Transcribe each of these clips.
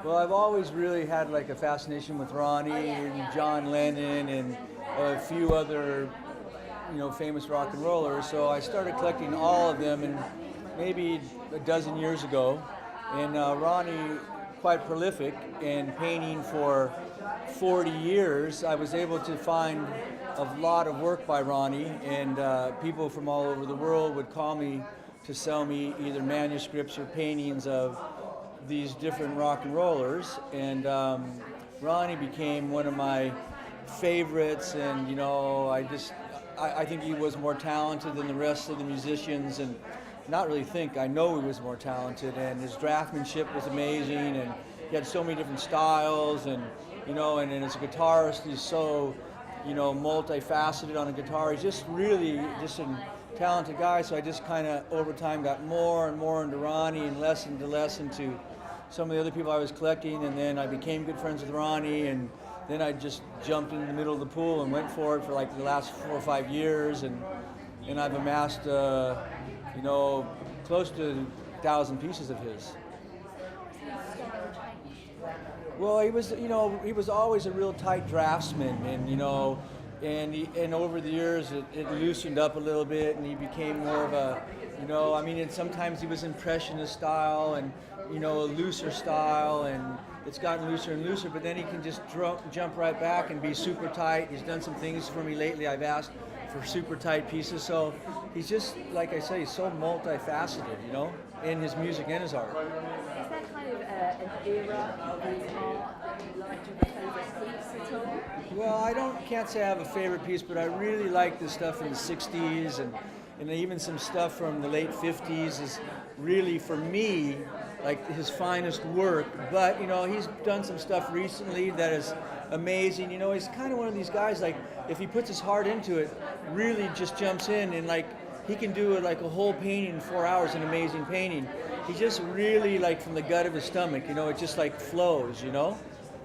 Well, I've always really had like a fascination with Ronnie and John Lennon and a few other, famous rock and rollers. So I started collecting all of them, and maybe a dozen years ago. And Ronnie, quite prolific and painting for 40 years, I was able to find a lot of work by Ronnie, and people from all over the world would call me to sell me either manuscripts or paintings of these different rock and rollers. And Ronnie became one of my favorites, and I think he was more talented than the rest of the musicians, and not really think, I know he was more talented, and his draftsmanship was amazing, and he had so many different styles, and and as a guitarist, he's so, multifaceted on a guitar. He's just really just a talented guy, so I just kind of over time got more and more into Ronnie and less into some of the other people I was collecting, and then I became good friends with Ronnie, and then I just jumped into the middle of the pool and went for it for like the last 4 or 5 years, and I've amassed close to 1,000 pieces of his. Well, he was always a real tight draftsman, and over the years it loosened up a little bit, and he became more of a, and sometimes he was impressionist style and a looser style, and it's gotten looser and looser, but then he can just jump right back and be super tight. He's done some things for me lately. I've asked for super tight pieces, so he's just, like I say, he's so multifaceted, in his music and his art. Is there kind of an era of his art that you like to favorite piece at all? Well, can't say I have a favorite piece, but I really like the stuff in the 60s, and even some stuff from the late 50s is really, for me, like his finest work. But he's done some stuff recently that is amazing. He's kind of one of these guys, like, if he puts his heart into it, really just jumps in, and like he can do it like a whole painting in 4 hours, an amazing painting. He just really, like, from the gut of his stomach, it just like flows.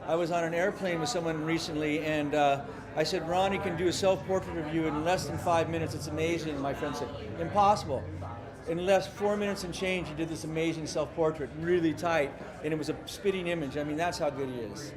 I was on an airplane with someone recently, and I said, Ronnie can do a self-portrait of you in less than 5 minutes. It's amazing. And my friend said, impossible. In less 4 minutes and change, he did this amazing self-portrait, really tight, and it was a spitting image. I mean, that's how good he is.